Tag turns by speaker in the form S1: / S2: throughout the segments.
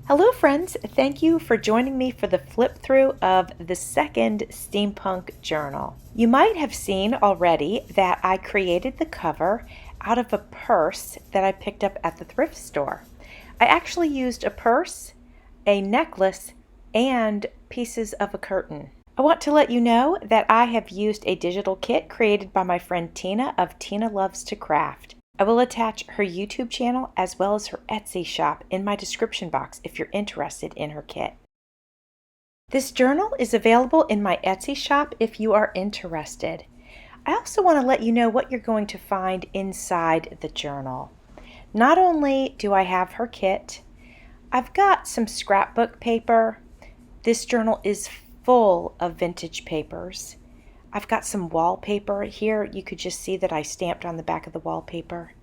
S1: Hello friends, thank you for joining me for the flip through of the second Steampunk Journal. You might have seen already that I created the cover out of a purse that I picked up at the thrift store. I actually used a purse, a necklace, and pieces of a curtain. I want to let you know that I have used a digital kit created by my friend Tina of Tina Loves to Craft. I will attach her YouTube channel as well as her Etsy shop in my description box if you're interested in her kit. This journal is available in my Etsy shop if you are interested. I also want to let you know what you're going to find inside the journal. Not only do I have her kit, I've got some scrapbook paper. This journal is full of vintage papers. I've got some wallpaper here. You could just see that I stamped on the back of the wallpaper.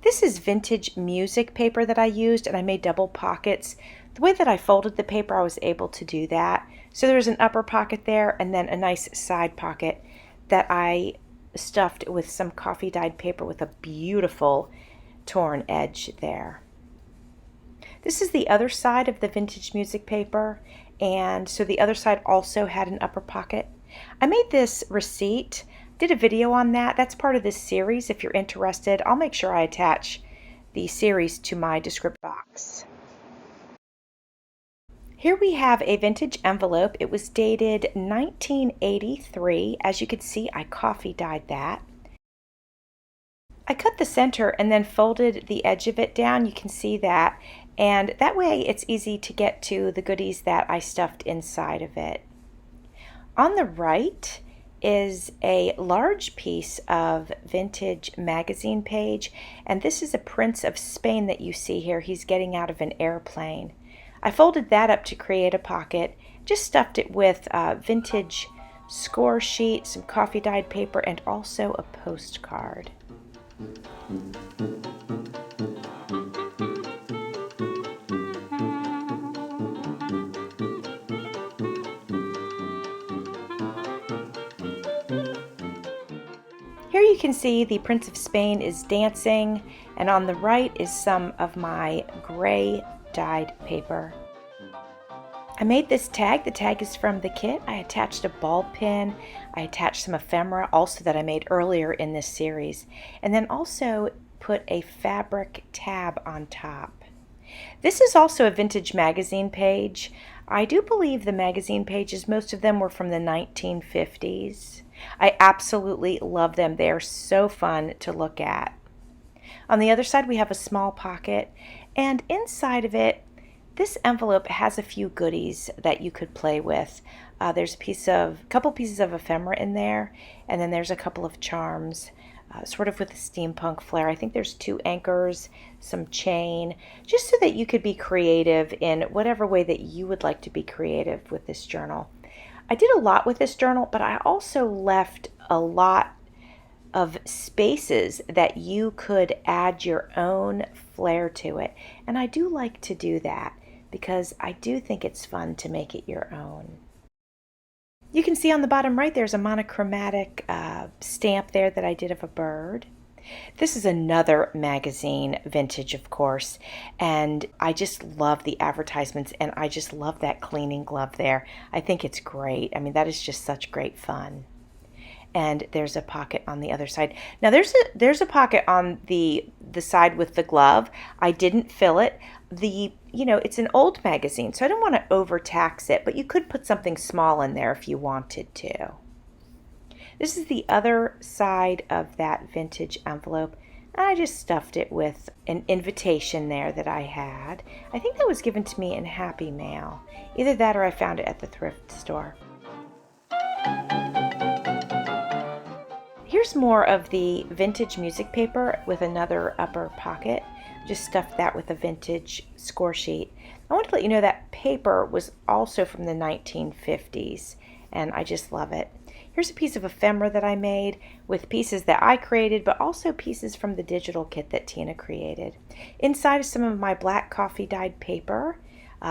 S1: This is vintage music paper that I used, and I made double pockets. The way that I folded the paper, I was able to do that. So there's an upper pocket there and then a nice side pocket that I stuffed with some coffee dyed paper with a beautiful torn edge there. This is the other side of the vintage music paper, and so the other side also had an upper pocket. I made this receipt, did a video on that. That's part of this series. If you're interested, I'll make sure I attach the series to my description box. Here we have a vintage envelope. It was dated 1983. As you can see, I coffee dyed that. I cut the center and then folded the edge of it down. You can see that. And that way it's easy to get to the goodies that I stuffed inside of it. On the right is a large piece of vintage magazine page, and this is a Prince of Spain that you see here. He's getting out of an airplane. I folded that up to create a pocket, just stuffed it with vintage score sheet, some coffee dyed paper, and also a postcard. Here you can see the Prince of Spain is dancing, and on the right is some of my gray dyed paper. I made this tag. The tag is from the kit. I attached a ball pin. I attached some ephemera also that I made earlier in this series, and then also put a fabric tab on top. This is also a vintage magazine page. I do believe the magazine pages, most of them were from the 1950s. I absolutely love them. They are so fun to look at. On the other side, we have a small pocket, and inside of it, this envelope has a few goodies that you could play with. There's a couple pieces of ephemera in there, and then there's a couple of charms, sort of with a steampunk flair. I think there's 2 anchors, some chain, just so that you could be creative in whatever way that you would like to be creative with this journal. I did a lot with this journal, but I also left a lot of spaces that you could add your own flair to it. And I do like to do that because I do think it's fun to make it your own. You can see on the bottom right there's a monochromatic stamp there that I did of a bird. This is another magazine, vintage of course, and I just love the advertisements, and I just love that cleaning glove there. I think it's great. I mean, that is just such great fun. And there's a pocket on the other side. Now there's a pocket on the side with the glove. I didn't fill it. It's an old magazine, so I don't want to overtax it, but you could put something small in there if you wanted to. This is the other side of that vintage envelope. I just stuffed it with an invitation there that I had. I think that was given to me in Happy Mail. Either that or I found it at the thrift store. Here's more of the vintage music paper with another upper pocket. Just stuffed that with a vintage score sheet. I want to let you know that paper was also from the 1950s, and I just love it. Here's a piece of ephemera that I made with pieces that I created, but also pieces from the digital kit that Tina created. Inside is some of my black coffee dyed paper.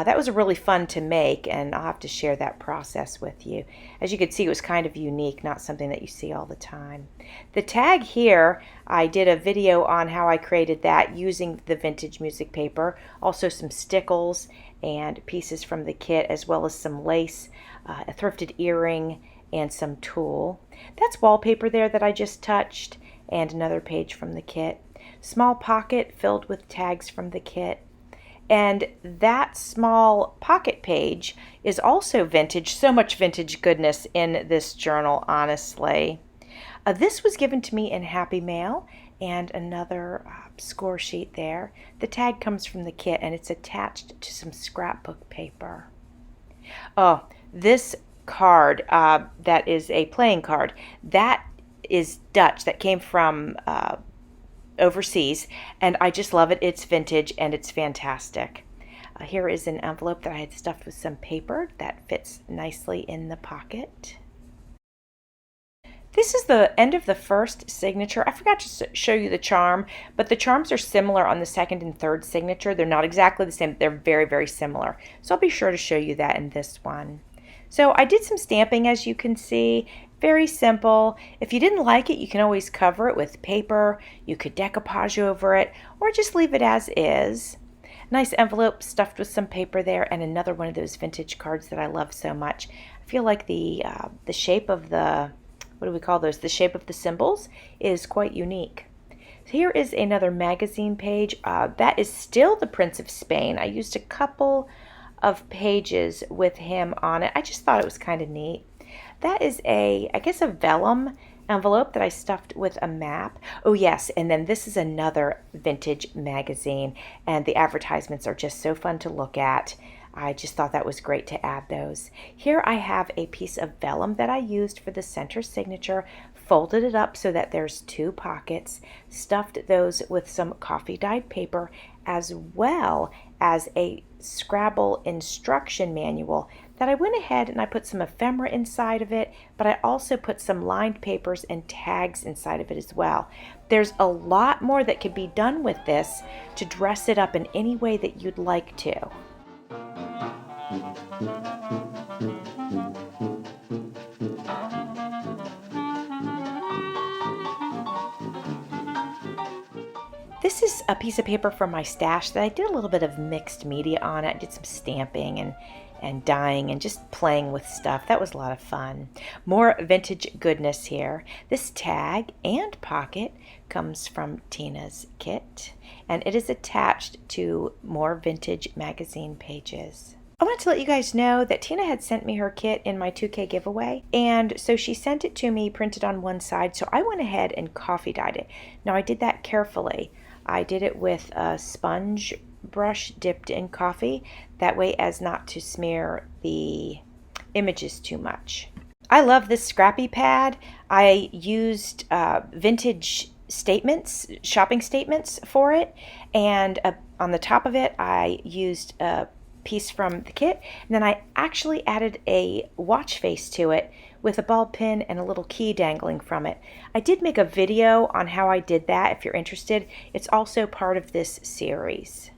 S1: That was really fun to make, and I'll have to share that process with you. As you can see, it was kind of unique, not something that you see all the time. The tag here, I did a video on how I created that using the vintage music paper, also some stickles, and pieces from the kit, as well as some lace, a thrifted earring, and some tulle. That's wallpaper there that I just touched, and another page from the kit. Small pocket filled with tags from the kit. And that small pocket page is also vintage. So much vintage goodness in this journal, honestly. This was given to me in Happy Mail, and another score sheet there. The tag comes from the kit, and it's attached to some scrapbook paper. Oh, this card, that is a playing card, that is Dutch. That came from overseas, and I just love it. It's vintage and it's fantastic. Here is an envelope that I had stuffed with some paper that fits nicely in the pocket. This is the end of the first signature. I forgot to show you the charm, but the charms are similar on the second and third signature. They're not exactly the same. They're very, very similar. So I'll be sure to show you that in this one. So I did some stamping, as you can see. Very simple. If you didn't like it, you can always cover it with paper. You could decoupage over it, or just leave it as is. Nice envelope stuffed with some paper there, and another one of those vintage cards that I love so much. I feel like the shape of the, what do we call those? The shape of the symbols is quite unique. So here is another magazine page. That is still the Prince of Spain. I used a couple of pages with him on it. I just thought it was kind of neat. That is I guess a vellum envelope that I stuffed with a map. Oh yes, and then this is another vintage magazine, and the advertisements are just so fun to look at. I just thought that was great to add those. Here I have a piece of vellum that I used for the center signature, folded it up so that there's two pockets, stuffed those with some coffee dyed paper, as well as a Scrabble instruction manual that I went ahead and I put some ephemera inside of it, but I also put some lined papers and tags inside of it as well. There's a lot more that could be done with this to dress it up in any way that you'd like to. This is a piece of paper from my stash that I did a little bit of mixed media on it. I did some stamping and dyeing and just playing with stuff. That was a lot of fun. More vintage goodness here. This tag and pocket comes from Tina's kit, and it is attached to more vintage magazine pages. I wanted to let you guys know that Tina had sent me her kit in my 2K giveaway, and so she sent it to me printed on one side, so I went ahead and coffee dyed it. Now I did that carefully. I did it with a sponge brush dipped in coffee, that way as not to smear the images too much. I love this scrappy pad. I used vintage statements, shopping statements for it, and on the top of it I used a piece from the kit, and then I actually added a watch face to it with a ball pin and a little key dangling from it. I did make a video on how I did that if you're interested. It's also part of this series.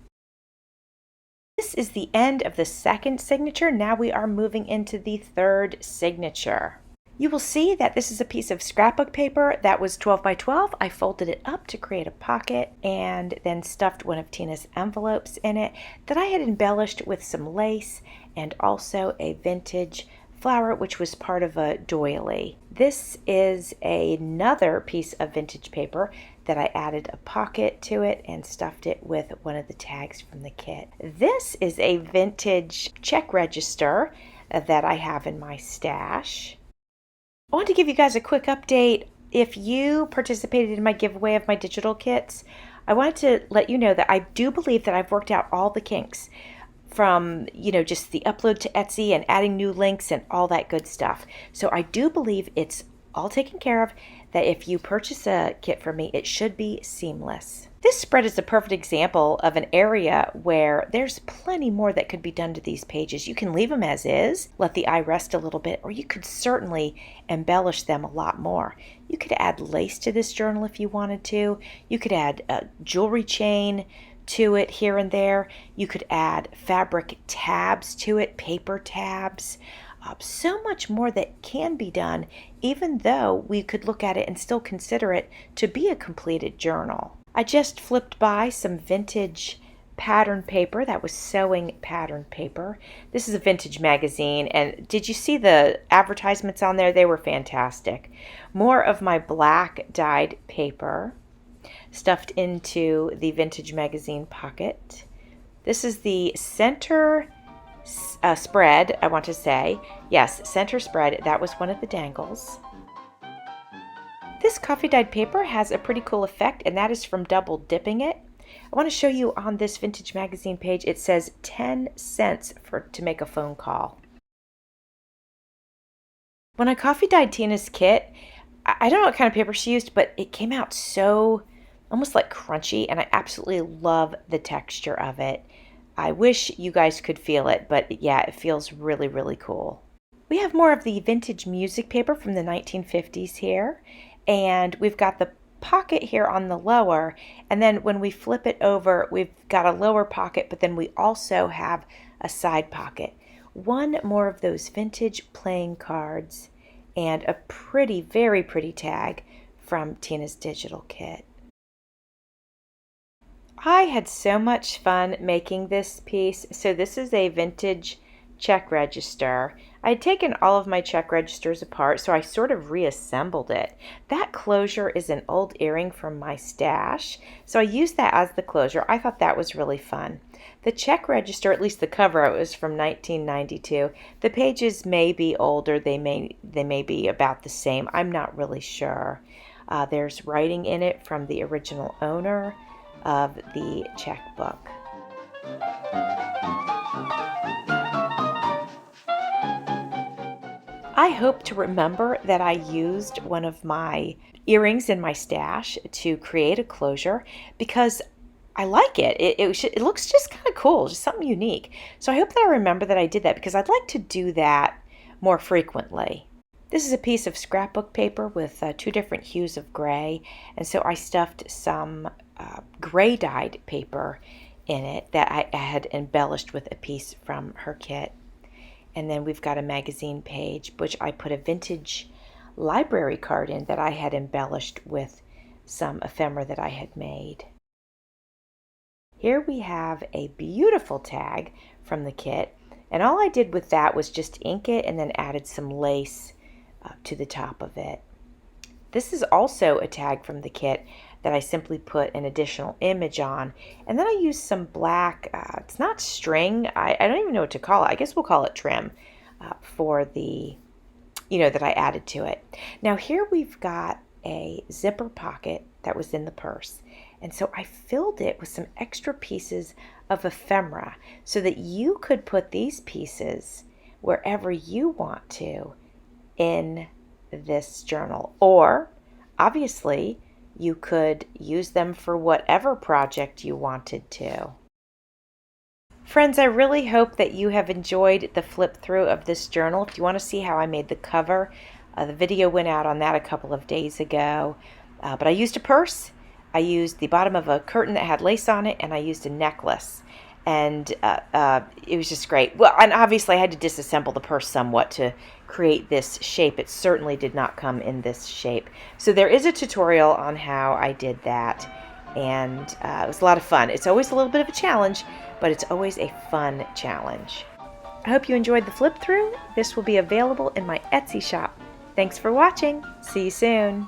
S1: This is the end of the second signature. Now we are moving into the third signature. You will see that this is a piece of scrapbook paper that was 12 by 12. I folded it up to create a pocket and then stuffed one of Tina's envelopes in it that I had embellished with some lace and also a vintage flower, which was part of a doily. This is another piece of vintage paper that I added a pocket to it and stuffed it with one of the tags from the kit. This is a vintage check register that I have in my stash. I want to give you guys a quick update. If you participated in my giveaway of my digital kits, I wanted to let you know that I do believe that I've worked out all the kinks, from, just the upload to Etsy and adding new links and all that good stuff. So I do believe it's all taken care of, that if you purchase a kit from me, it should be seamless. This spread is a perfect example of an area where there's plenty more that could be done to these pages. You can leave them as is, let the eye rest a little bit, or you could certainly embellish them a lot more. You could add lace to this journal if you wanted to. You could add a jewelry chain to it here and there. You could add fabric tabs to it, paper tabs. So much more that can be done, even though we could look at it and still consider it to be a completed journal. I just flipped by some vintage pattern paper. That was sewing pattern paper. This is a vintage magazine, and did you see the advertisements on there? They were fantastic. More of my black dyed paper stuffed into the vintage magazine pocket. This is the center spread, I want to say. Yes, center spread. That was one of the dangles. This coffee dyed paper has a pretty cool effect, and that is from double dipping it. I want to show you on this vintage magazine page, it says 10 cents to make a phone call. When I coffee dyed Tina's kit, I don't know what kind of paper she used, but it came out so almost like crunchy, and I absolutely love the texture of it. I wish you guys could feel it, but yeah, it feels really, really cool. We have more of the vintage music paper from the 1950s here, and we've got the pocket here on the lower, and then when we flip it over, we've got a lower pocket, but then we also have a side pocket. One more of those vintage playing cards, and a pretty, very pretty tag from Tina's digital kit. I had so much fun making this piece. So this is a vintage check register. I had taken all of my check registers apart, so I sort of reassembled it. That closure is an old earring from my stash, so I used that as the closure. I thought that was really fun. The check register, at least the cover, it was from 1992. The pages may be older, they may be about the same. I'm not really sure. There's writing in it from the original owner of the checkbook. I hope to remember that I used one of my earrings in my stash to create a closure because I like it. It looks just kind of cool, just something unique. So I hope that I remember that I did that because I'd like to do that more frequently. This is a piece of scrapbook paper with 2 different hues of gray, and so I stuffed some gray dyed paper in it that I had embellished with a piece from her kit. And then we've got a magazine page, which I put a vintage library card in that I had embellished with some ephemera that I had made. Here we have a beautiful tag from the kit, and all I did with that was just ink it and then added some lace to the top of it. This is also a tag from the kit that I simply put an additional image on, and then I used some black, it's not string, I don't even know what to call it, I guess we'll call it trim, for the, that I added to it. Now here we've got a zipper pocket that was in the purse, and so I filled it with some extra pieces of ephemera so that you could put these pieces wherever you want to in this journal, or obviously you could use them for whatever project you wanted to. Friends, I really hope that you have enjoyed the flip through of this journal. If you want to see how I made the cover, the video went out on that a couple of days ago. But I used a purse, I used the bottom of a curtain that had lace on it, and I used a necklace. And it was just great. Well, and obviously I had to disassemble the purse somewhat to create this shape. It certainly did not come in this shape. So there is a tutorial on how I did that, and it was a lot of fun. It's always a little bit of a challenge, but it's always a fun challenge. I hope you enjoyed the flip through. This will be available in my Etsy shop. Thanks for watching. See you soon.